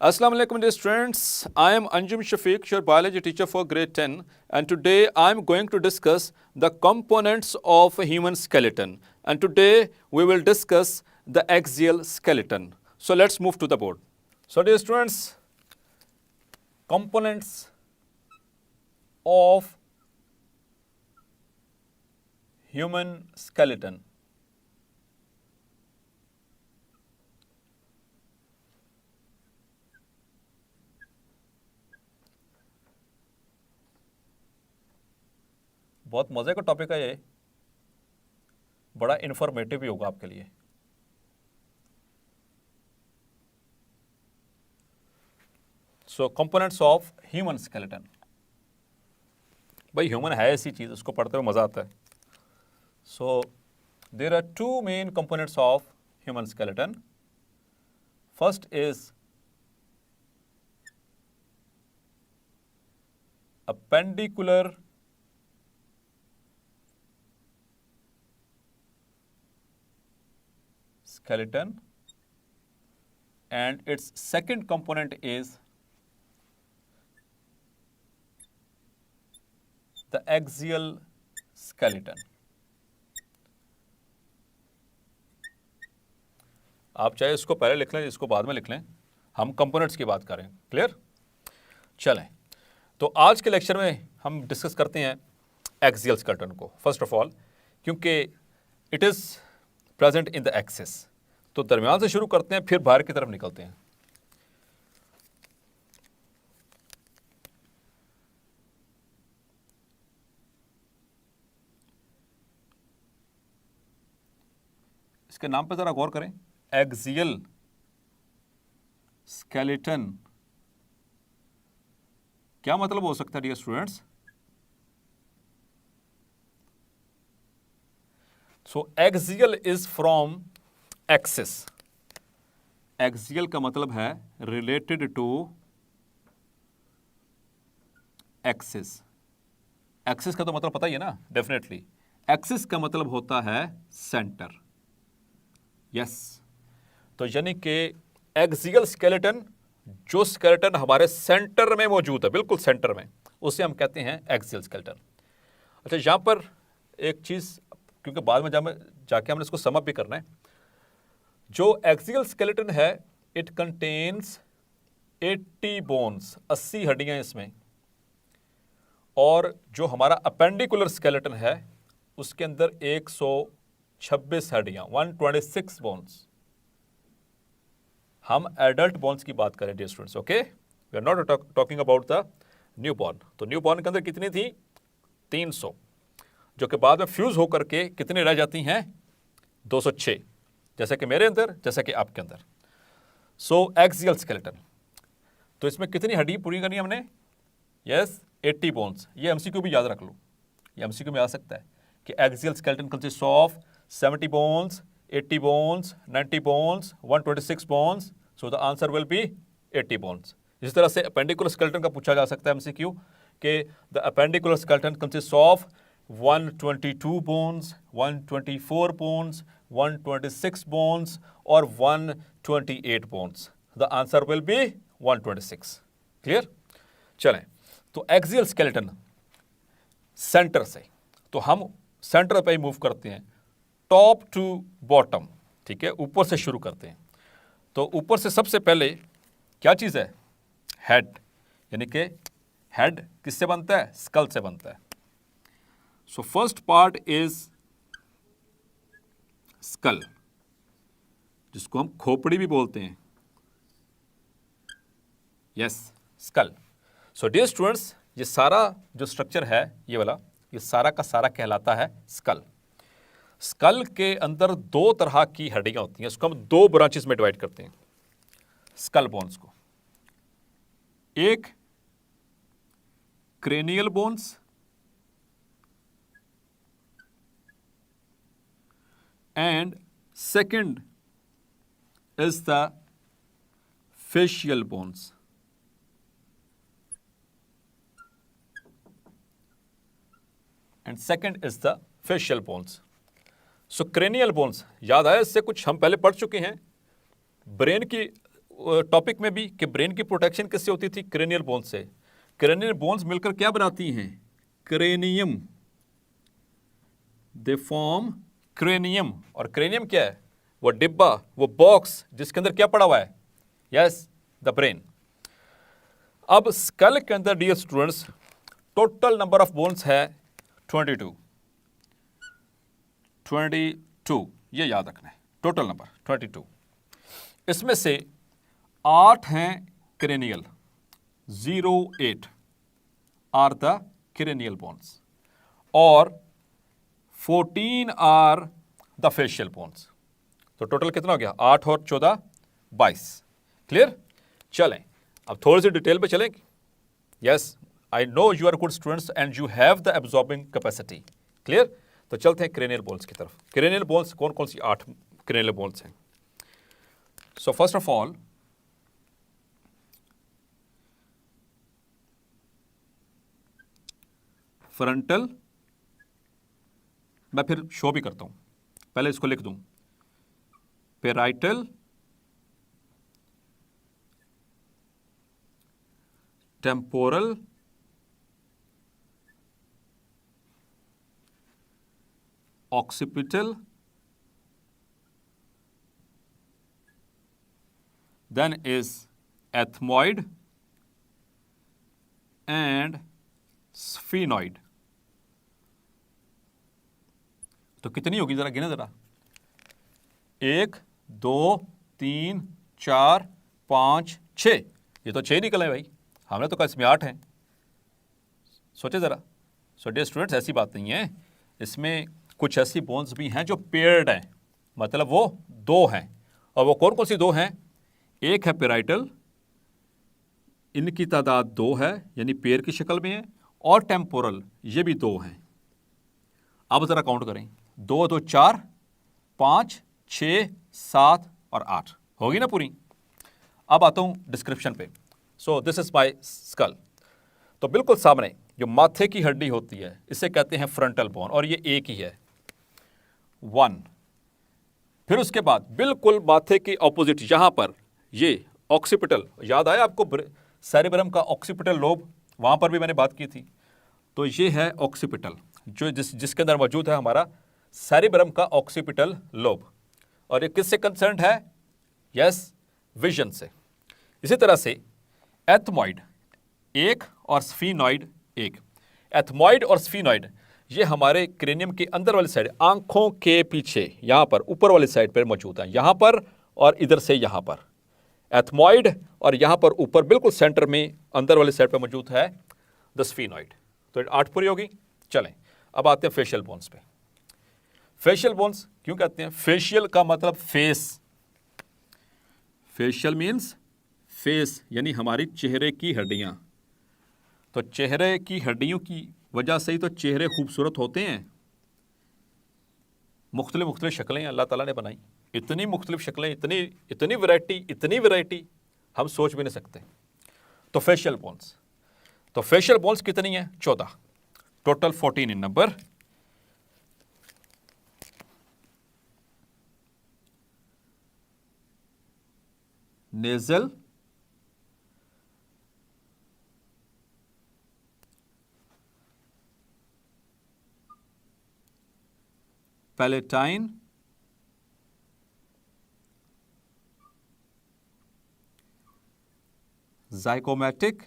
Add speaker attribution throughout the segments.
Speaker 1: Assalamu alaikum dear students. I am Anjum Shafiq, your biology teacher for grade 10, and today I am going to discuss the components of a human skeleton. And today we will discuss the axial skeleton. So let's move to the board. So dear students, components of human skeleton. बहुत मज़े का topic है ये, बड़ा informative भी होगा आपके लिए। So components of human skeleton. भाई ह्यूमन है ऐसी चीज़, उसको पढ़ते हुए मज़ा आता है। So there are two main components of human skeleton. First is appendicular skeleton, and its second component is the axial skeleton. आप चाहे इसको पहले लिख लें, इसको बाद में लिख लें, हम कंपोनेंट्स की बात करें। क्लियर? चलें, तो आज के लेक्चर में हम डिस्कस करते हैं एक्सियल स्केलेटन को। फर्स्ट ऑफ ऑल, क्योंकि it is present in the axis, तो दरमियान से शुरू करते हैं, फिर बाहर की तरफ निकलते हैं। इसके नाम पे जरा गौर करें, एक्सियल स्केलेटन। क्या मतलब हो सकता है dear students? So axial is from axis. Axial का मतलब है रिलेटेड टू एक्सिस। एक्सिस का तो मतलब पता ही है ना, डेफिनेटली। एक्सिस का मतलब होता है सेंटर। यस, तो यानी कि एक्सियल स्केलेटन, जो स्केलेटन हमारे सेंटर में मौजूद है, बिल्कुल सेंटर में, उसे हम कहते हैं एक्सियल स्केलेटन। अच्छा, यहां पर एक चीज, क्योंकि बाद में जाके हमने इसको समअप भी करना है। जो एक्सियल स्केलेटन है, इट कंटेन्स 80 बोन्स, 80 हड्डियां इसमें। और जो हमारा अपेंडिकुलर स्केलेटन है, उसके अंदर 126 हड्डियां, 126 बोन्स। हम एडल्ट बोन्स की बात करें dear students, okay? We are not talking about the newborn. तो न्यू बॉर्न के अंदर कितनी थी? 300, जो कि बाद में फ्यूज होकर के कितने रह जाती हैं? 206, जैसे कि मेरे अंदर, जैसे कि आपके अंदर। सो एक्सियल स्केलेटन, तो इसमें कितनी हड्डी पूरी करनी है हमने? Yes, 80 bones. ये एमसीक्यू भी याद रख लो, ये एमसीक्यू में आ सकता है कि axial skeleton consist of 70 bones, 80 bones, 90 bones, 126 bones. So the answer will be 80 bones. इस तरह से अपेंडिकुलर स्केलेटन का पूछा जा सकता है एमसीक्यू कि the appendicular skeleton consist of 122 bones, 124 bones, 126 bones और 128 bones. The answer will be 126। Clear? चलें, तो एक्सियल स्केलेटन सेंटर से, तो हम सेंटर पे ही मूव करते हैं, टॉप टू बॉटम। ठीक है, ऊपर से शुरू करते हैं। तो ऊपर से सबसे पहले क्या चीज़ है? हेड, यानी कि हेड किससे बनता है? स्कल से बनता है। So first part is skull, जिसको हम खोपड़ी भी बोलते हैं। Yes, skull. So dear students, ये सारा जो स्ट्रक्चर है, ये वाला, ये सारा का सारा कहलाता है स्कल। स्कल के अंदर दो तरह की हड्डियां होती हैं, इसको हम दो ब्रांचेस में डिवाइड करते हैं स्कल बोन्स को। एक cranial bones and second is the facial bones. And second is the facial bones. So cranial bones, याद आया इससे कुछ? हम पहले पढ़ चुके हैं ब्रेन की टॉपिक में भी कि ब्रेन की प्रोटेक्शन किससे होती थी? क्रेनियल बोन्स से। क्रेनियल बोन्स मिलकर क्या बनाती हैं? क्रेनियम। They form cranium. और क्रेनियम क्या है? वो डिब्बा, वो बॉक्स जिसके अंदर क्या पड़ा हुआ है? Yes, the brain. अब स्कल के अंदर dear students total number of bones है 22। ये याद रखना है, टोटल नंबर 22। इसमें से 8 हैं cranial, 08 are the cranial bones, और 14 आर द फेशियल बोन्स। तो टोटल कितना हो गया? 8 और 14 22। क्लियर? चलें अब थोड़ी सी डिटेल पे चलें। Yes, I know you are good students and you have the absorbing capacity. Clear? तो चलते हैं क्रेनियल बोन्स की तरफ। क्रेनियल बोन्स कौन कौन सी? 8 क्रेनियल बोन्स हैं। So first of all frontal, मैं फिर शो भी करता हूं, पहले इसको लिख दूं। Parietal, temporal, occipital, then is ethmoid and sphenoid। तो कितनी होगी जरा गिना जरा? 1 2 3 4 5 6। ये तो 6 निकले भाई, हमने तो कहा इसमें 8 हैं। सोचे जरा। सो डियर स्टूडेंट्स, ऐसी बात नहीं है, इसमें कुछ ऐसी बोन्स भी हैं जो पेयर्ड हैं, मतलब वो 2 हैं। और वो कौन कौन सी 2 हैं? एक है पेराइटल, इनकी तादाद 2 है, यानी पेयर की शक्ल में है, और टेम्पोरल, ये भी 2 हैं। अब जरा काउंट करें, 2 2 4 5 6 7 और 8 होगी ना पूरी। अब आता हूं डिस्क्रिप्शन पे। So this is my skull. तो बिल्कुल सामने जो माथे की हड्डी होती है इसे कहते हैं फ्रंटल बोन, और ये एक ही है 1। फिर उसके बाद बिल्कुल माथे के ऑपोजिट यहां पर ये ऑक्सीपिटल, याद आया आपको सेरेब्रम का ऑक्सीपिटल लोब, वहां पर भी मैंने बात की थी। तो ये है ऑक्सीपिटल, जो जिसके अंदर मौजूद है हमारा सेरेब्रम का ऑक्सीपिटल लोब। और ये किससे कंसर्न्ड है? यस, विजन से। इसी तरह से एथमॉइड 1 और स्फीनॉइड 1। एथमॉइड और स्फीनॉइड ये हमारे क्रेनियम के अंदर वाली साइड, आंखों के पीछे यहां पर ऊपर वाली साइड पर मौजूद है, यहां पर और इधर से यहां पर एथमॉइड, और यहां पर ऊपर बिल्कुल सेंटर में अंदर वाली साइड पर मौजूद है द स्फीनॉइड। तो 8 पूरी होगी। चलें अब आते हैं फेशियल बोन्स पे। फेशियल बोन्स क्यों कहते हैं? फेशियल का मतलब फेस। फेशियल मीन्स फेस, यानी हमारी चेहरे की हड्डियां। तो चेहरे की हड्डियों की वजह से ही तो चेहरे खूबसूरत होते हैं। मुख्तलिफ शक्लें अल्लाह ताला ने बनाई, इतनी मुख्तलिफ शक्लें, इतनी वैरायटी हम सोच भी नहीं सकते। तो फेशियल बोन्स कितनी हैं? 14, total 14 in number. Nasal, palatine, zygomatic,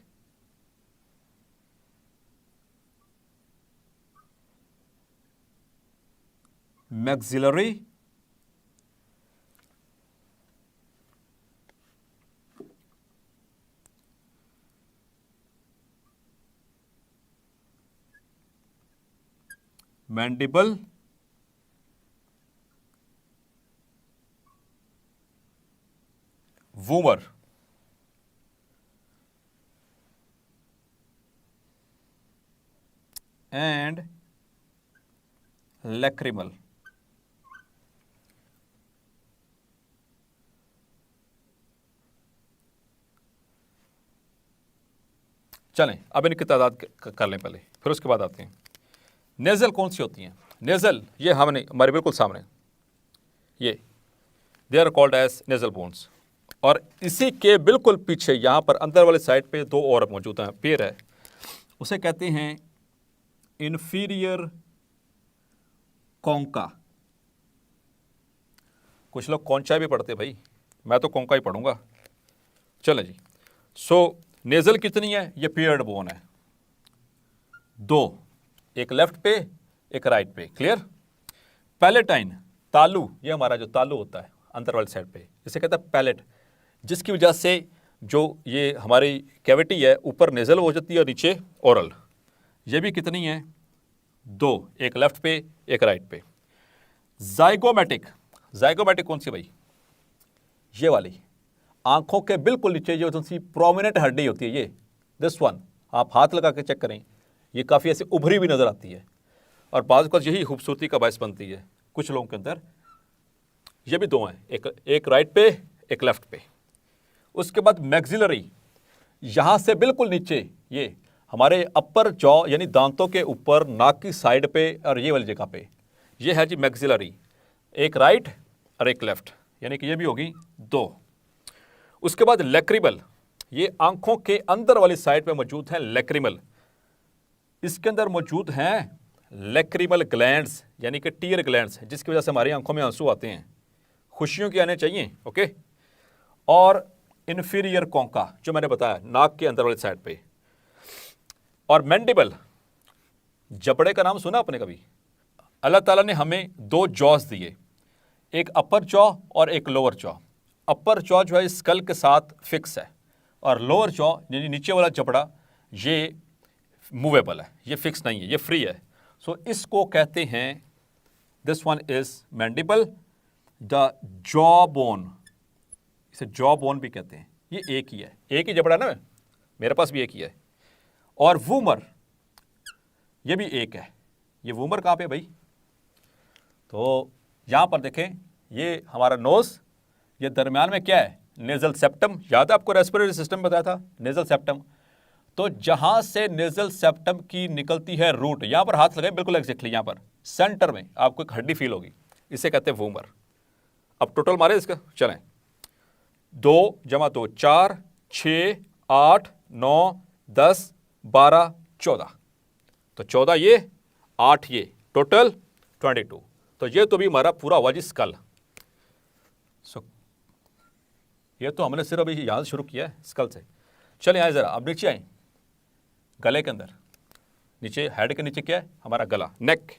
Speaker 1: maxillary, mandible, vomer, and lacrimal. चलें अब इनकी तादाद कर लें पहले, फिर उसके बाद आते हैं। नेजल कौन सी होती हैं? नेजल ये हमने हमारे बिल्कुल सामने, ये they are called as nasal bones. और इसी के बिल्कुल पीछे यहां पर अंदर वाले साइड पे दो और मौजूद हैं, पेयर है, उसे कहते हैं इंफीरियर कॉन्का। कुछ लोग कौनचा भी पढ़ते भाई, मैं तो कॉन्का ही पढ़ूंगा। चलें जी। सो नेजल कितनी है? ये पेयर्ड बोन है, दो, एक लेफ्ट पे एक राइट पे। क्लियर? पैलेटाइन, तालू, ये हमारा जो तालू होता है अंदर वाली साइड पे, इसे कहता है पैलेट, जिसकी वजह से जो ये हमारी कैविटी है ऊपर नेजल हो जाती है और नीचे ओरल। ये भी कितनी है? दो, एक लेफ्ट पे एक राइट पे। जाइगोमेटिक, जाइगोमेटिक कौन सी भाई? ये वाली, आंखों के बिल्कुल नीचे जो सी प्रोमिनेंट हड्डी होती है, ये दिस वन, आप हाथ लगा के चेक करें, ये काफ़ी ऐसे उभरी भी नजर आती है और बाज़ का यही खूबसूरती का बायस बनती है कुछ लोगों के अंदर। ये भी दो हैं, एक राइट पे एक लेफ्ट पे। उसके बाद मैक्सिलरी, यहां से बिल्कुल नीचे ये हमारे अपर जॉ यानी दांतों के ऊपर नाक की साइड पे और ये वाली जगह पे, ये है जी मैक्सिलरी, एक राइट और एक लेफ्ट, यानी कि ये भी होगी दो। उसके बाद लैक्रिमल, ये आंखों के अंदर वाली साइड पे मौजूद है लैक्रिमल, इसके अंदर मौजूद हैं लैक्रिमल ग्लैंड्स यानी कि टीयर ग्लैंड्स, जिसकी वजह से हमारी आंखों में आंसू आते हैं, खुशियों के आने चाहिए। ओके। और इन्फीरियर कॉन्का जो मैंने बताया नाक के अंदर वाली साइड पे। और मैंडिबल, जबड़े का नाम सुना आपने कभी? अल्लाह ताला ने हमें दो जॉज दिए, एक अपर जॉ और एक लोअर जॉ। अपर जॉ जो है स्कल के साथ फिक्स है और लोअर जॉ यानी नीचे वाला जबड़ा ये मूवेबल है, ये फिक्स नहीं है, ये फ्री है। सो इसको कहते हैं, this one is mandible, the jaw bone, इसे जॉ बोन भी कहते हैं। ये एक ही है, एक ही जबड़ा ना, मेरे पास भी एक ही है। और वूमर, ये भी एक है। ये वूमर कहाँ पे भाई? तो यहां पर देखें, ये हमारा नोज, ये दरमियान में क्या है? Nasal septum. याद है आपको रेस्पिरेटरी सिस्टम बताया था, नेजल सेप्टम। तो जहां से नेजल सेप्टम की निकलती है रूट, यहां पर हाथ लगाए बिल्कुल एग्जैक्टली, यहां पर सेंटर में आपको एक हड्डी फील होगी, इसे कहते हैं वूमर। अब टोटल मारे इसका, चलें, 2 जमा 2 4, 6, 8, 9, 10, 12, 14। तो 14 ये, 8 ये, टोटल 22। तो ये तो भी हमारा पूरा हुआ जी स्कल। सो ये तो हमने सिर्फ अभी यहां से शुरू किया है स्कल से। चलिए आए जरा, अब नीचे आए, गले के अंदर, नीचे हेड के नीचे क्या है? हमारा गला, नेक।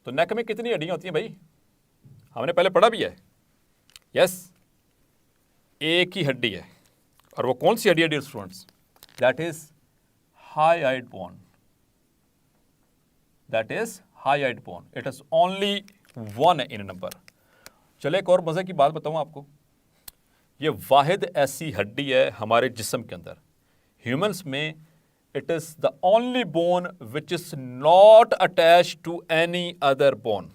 Speaker 1: तो नेक में कितनी हड्डियां होती हैं भाई? हमने पहले पढ़ा भी है। यस, एक ही हड्डी है, और वो कौन सी हड्डी है dear students? That is hyoid bone, that is hyoid bone. It is only 1 in number. चले एक और मजे की बात बताऊं आपको, ये वाहिद ऐसी हड्डी है हमारे जिस्म के अंदर, ह्यूमंस में, it is the only bone which is not attach to any other bone.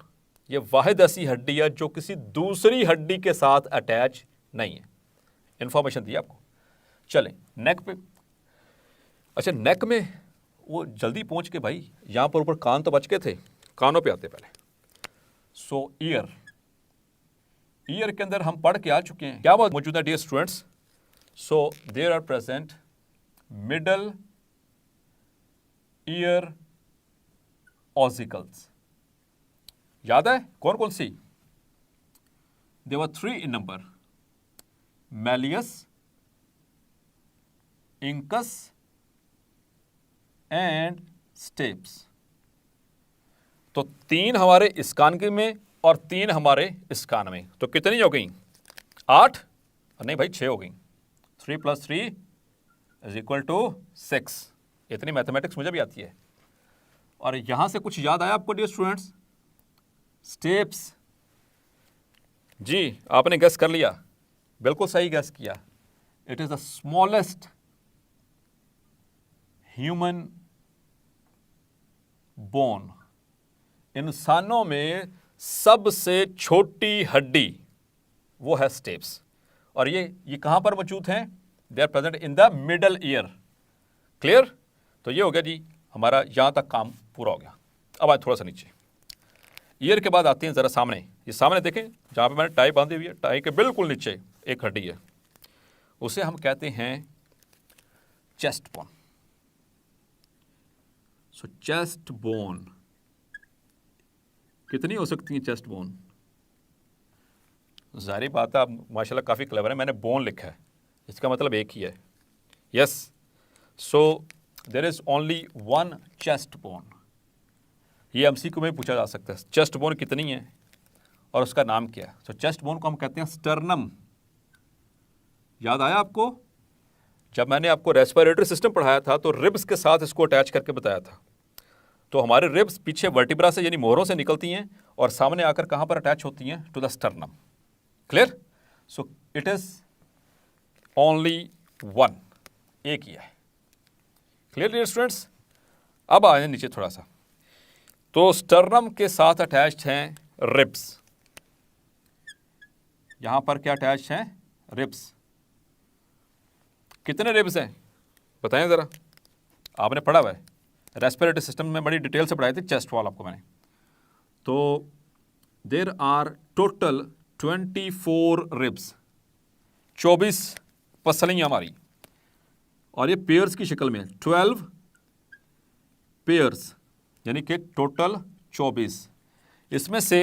Speaker 1: ये वाहिद ऐसी हड्डी है जो किसी दूसरी हड्डी के साथ अटैच नहीं है। इंफॉर्मेशन दी आपको। चलें नेक पे। अच्छा, नेक में वो जल्दी पहुंच के भाई, यहां पर ऊपर कान तो बच के थे, कानों पे आते पहले। सो ईयर, ईयर के अंदर हम पढ़ के आ चुके हैं, क्या बात मौजूद है dear students? So there are present middle ear ossicles. याद है कौन कौन सी? There were 3 in number, malleus, incus and stapes. तो 3 हमारे इस कान के में और 3 हमारे इस कान में, तो कितनी हो गई? 8? नहीं भाई, 6 हो गई। 3 + 3 = 6। इतनी मैथमेटिक्स मुझे भी आती है। और यहां से कुछ याद आया आपको डियर स्टूडेंट्स? स्टेप्स। जी, आपने गेस कर लिया, बिल्कुल सही गेस किया। It is the smallest human bone. इंसानों में सबसे छोटी हड्डी वो है स्टेप्स। और ये कहां पर मौजूद हैं? They are present in the middle ear. Clear? तो ये हो गया जी हमारा, यहां तक काम पूरा हो गया। अब आए थोड़ा सा नीचे। ईयर के बाद आती हैं ज़रा सामने, ये सामने देखें जहाँ पे मैंने टाई बांधी हुई है, टाई के बिल्कुल नीचे एक हड्डी है, उसे हम कहते हैं चेस्ट बोन। सो चेस्ट बोन कितनी हो सकती है चेस्ट बोन? जाहिर बात है, आप माशाल्लाह काफ़ी क्लेवर है, मैंने बोन लिखा है, इसका मतलब एक ही है। Yes, so there is only one chest bone. ये एमसीक्यू में पूछा जा सकता है, चेस्ट बोन कितनी है और उसका नाम क्या है। सो चेस्ट बोन को हम कहते हैं स्टर्नम। याद आया आपको? जब मैंने आपको रेस्पिरेटरी सिस्टम पढ़ाया था तो रिब्स के साथ इसको अटैच करके बताया था। तो हमारे रिब्स पीछे वर्टिब्रा से यानी मोहरों से निकलती हैं और सामने आकर कहाँ पर अटैच होती हैं? To the sternum. Clear? So it is only one, एक ही है। Clear dear students? अब आए नीचे थोड़ा सा, तो स्टर्नम के साथ अटैच्ड हैं रिब्स। यहां पर क्या अटैच हैं? रिब्स। कितने रिब्स हैं बताएं जरा, आपने पढ़ा हुआ है रेस्पिरेटरी सिस्टम में, बड़ी डिटेल से पढ़ाई थी चेस्ट वॉल आपको मैंने। तो देयर आर टोटल 24 रिब्स, 24 पसलियां हमारी, और ये पेयर्स की शक्ल में 12 पेयर्स, यानी कि टोटल 24। इसमें से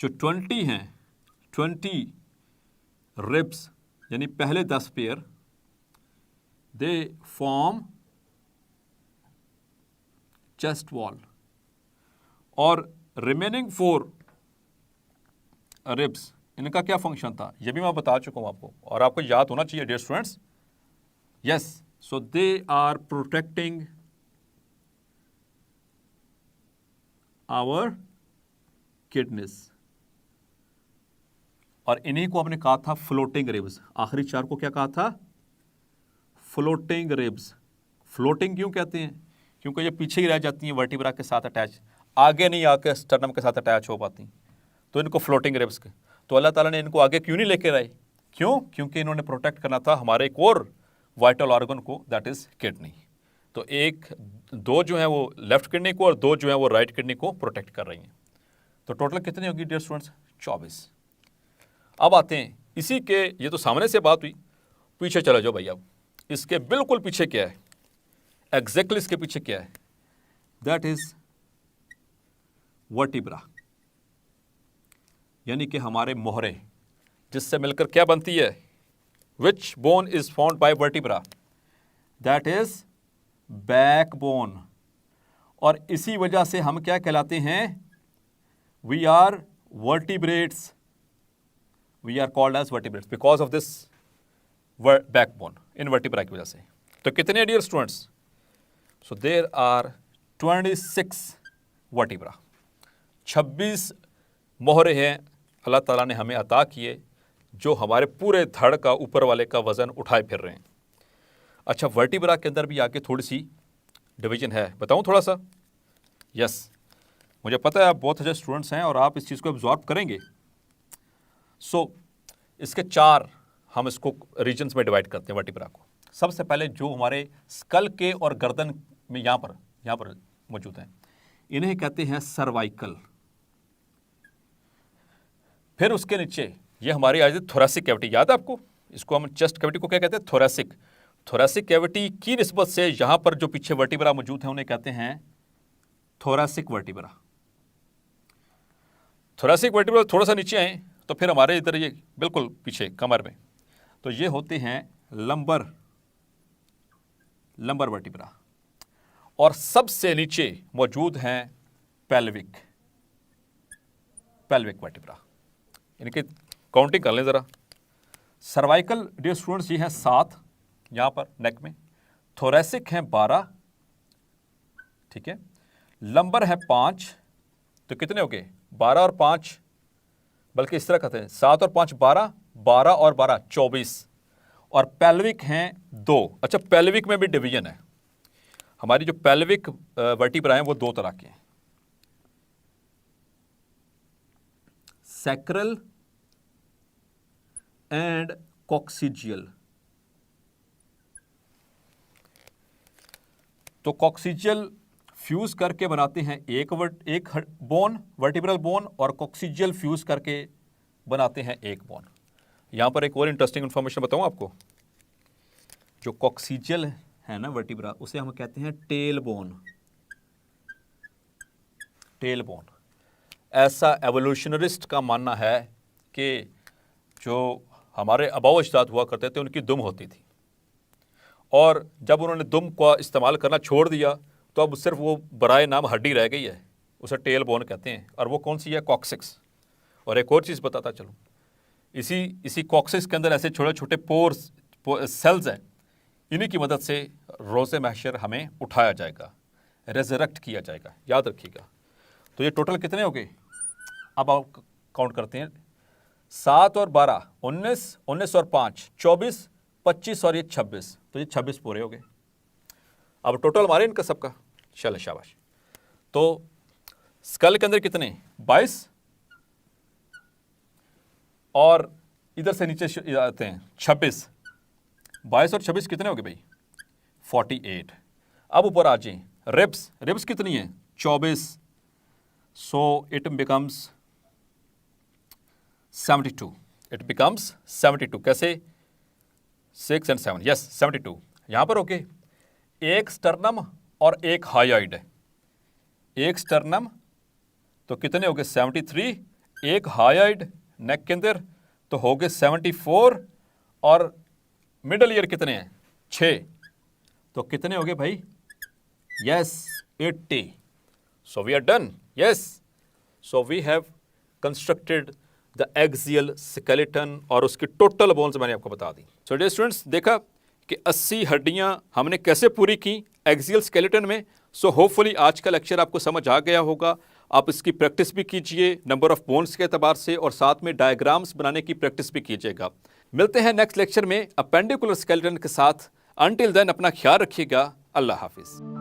Speaker 1: जो 20 हैं, 20 रिब्स यानी पहले 10 pair, they form chest wall, और रिमेनिंग 4 रिब्स, इनका क्या फंक्शन था ये भी मैं बता चुका हूं आपको, और आपको याद होना चाहिए dear students. Yes, so they are protecting our kidneys, और इन्हीं को हमने कहा था फ्लोटिंग रिब्स। आखिरी 4 को क्या कहा था? Floating ribs. फ्लोटिंग क्यों कहते हैं? क्योंकि ये पीछे ही रह जाती हैं वर्टिब्रा के साथ अटैच, आगे नहीं आकर स्टर्नम के साथ अटैच हो पाती, तो इनको फ्लोटिंग रिब्स के। तो अल्लाह ताला ने इनको आगे क्यों नहीं लेकर आए? क्यों? क्योंकि इन्होंने प्रोटेक्ट करना था हमारे एक और वाइटल ऑर्गन को, दैट इज किडनी। तो दो जो है वो लेफ्ट किडनी को और 2 जो है वो राइट किडनी को प्रोटेक्ट कर रही हैं। तो टोटल कितनी होगी डियर स्टूडेंट्स? 24। अब आते हैं इसी के, ये तो सामने से बात हुई, पीछे चले जाओ भाई। अब इसके बिल्कुल पीछे क्या है? एग्जैक्टली इसके पीछे क्या है? दैट इज वर्टिब्रा, यानी कि हमारे मोहरे, जिससे मिलकर क्या बनती है? Which bone is found by vertebra? That is backbone. और इसी वजह से हम क्या कहलाते हैं? We are vertebrates, we are called as vertebrates because of this backbone, इन वर्टिब्रा की वजह से। तो कितने dear students? So there are 26 vertebra, 26 मोहरे हैं अल्लाह ताला ने हमें अता किए, जो हमारे पूरे धड़ का ऊपर वाले का वजन उठाए फिर रहे हैं। अच्छा, वर्टिब्रा के अंदर भी आके थोड़ी सी डिवीजन है, बताऊं थोड़ा सा? यस, मुझे पता है आप बहुत अच्छे स्टूडेंट्स हैं और आप इस चीज़ को एब्जॉर्ब करेंगे। सो इसके 4 हम इसको रीजन्स में डिवाइड करते हैं वर्टिब्रा को। सबसे पहले जो हमारे स्कल के और गर्दन में यहाँ पर मौजूद हैं, इन्हें कहते हैं सर्वाइकल। फिर उसके नीचे ये हमारी आ जाती थोरेसिक कैविटी, याद है आपको? इसको हम चेस्ट कैविटी को क्या कहते हैं? थोरेसिक। थोरेसिक कैविटी की निस्बत से यहां पर जो पीछे वर्टिब्रा मौजूद है उन्हें कहते हैं थोरेसिक वर्टिब्रा। थोरेसिक वर्टिब्रा थोड़ा सा नीचे आए तो फिर हमारे इधर ये बिल्कुल पीछे कमर में, तो ये होते हैं लंबर वर्टिब्रा। और सबसे नीचे मौजूद हैं पेल्विक वर्टिब्रा। इनकी काउंटिंग कर लें ज़रा। सर्वाइकल डियर स्टूडेंट्स ये हैं 7 यहाँ पर नेक में, थोरेसिक हैं 12, ठीक है, लंबर है 5, तो कितने हो गए? 12 और 5, बल्कि इस तरह कहते हैं 7 और 5 12, 12 और 12 24, और पेल्विक हैं 2। अच्छा, पेल्विक में भी डिवीजन है। हमारी जो पेल्विक वर्टिब्रा हैं वो 2 तरह के हैं, सैक्रल एंड कॉक्सिजियल। तो कॉक्सिजियल फ्यूज करके बनाते हैं एक बोन, वर्टिब्रल बोन, और कॉक्सिजियल फ्यूज करके बनाते हैं एक बोन। यहां पर एक और इंटरेस्टिंग इंफॉर्मेशन बताऊं आपको, जो कॉक्सिजियल है ना वर्टिब्रा, उसे हम कहते हैं टेल बोन। टेल बोन, ऐसा एवोल्यूशनरिस्ट का मानना है कि जो हमारे आबाओ अजदाद हुआ करते थे उनकी दुम होती थी, और जब उन्होंने दुम का इस्तेमाल करना छोड़ दिया तो अब सिर्फ वो बराए नाम हड्डी रह गई है, उसे टेल बोन कहते हैं। और वो कौन सी है? कॉक्सिक्स। और एक और चीज़ बताता चलूँ, इसी कॉक्सिक्स के अंदर ऐसे छोटे छोटे पोर्स सेल्स हैं, इन्हीं की मदद से रोज़े महशर हमें उठाया जाएगा, रेजरेक्ट किया जाएगा, याद रखिएगा। तो ये टोटल कितने हो गए? अब आप काउंट करते हैं, 7 और 12 19, 19 और 5 24, 25 और ये 26, तो ये 26 पूरे हो गए। अब टोटल हमारे इनका सबका, चलो शाबाश। तो स्कल के अंदर कितने? 22, और इधर से नीचे आते हैं 26। 22 और 26 कितने हो गए भाई? 48। अब ऊपर आ जाए, रिब्स कितनी है? 24, so it becomes 72। It becomes 72। कैसे? 6 और 7, यस 72। यहां पर ओके, एक स्टर्नम और एक हायोइड है। एक स्टर्नम तो कितने हो गए? 73, एक हायोइड नेक के अंदर तो हो गए 74, और मिडल ईयर कितने हैं? 6, तो कितने हो गए भाई? Yes 80। So we are done. Yes, so we have constructed the axial skeleton, और उसकी टोटल बोन्स मैंने आपको बता दी। सो डियर स्टूडेंट्स, देखा कि 80 हड्डियां हमने कैसे पूरी की एक्सियल स्केलेटन में। सो होपफुली आज का लेक्चर आपको समझ आ गया होगा। आप इसकी प्रैक्टिस भी कीजिए नंबर ऑफ बोन्स के एतबार से, और साथ में डायग्राम्स बनाने की प्रैक्टिस भी कीजिएगा। मिलते हैं नेक्स्ट लेक्चर में अपेंडिकुलर स्केलेटन के साथ। अंटिल देन अपना ख्याल रखिएगा। अल्लाह हाफिज़।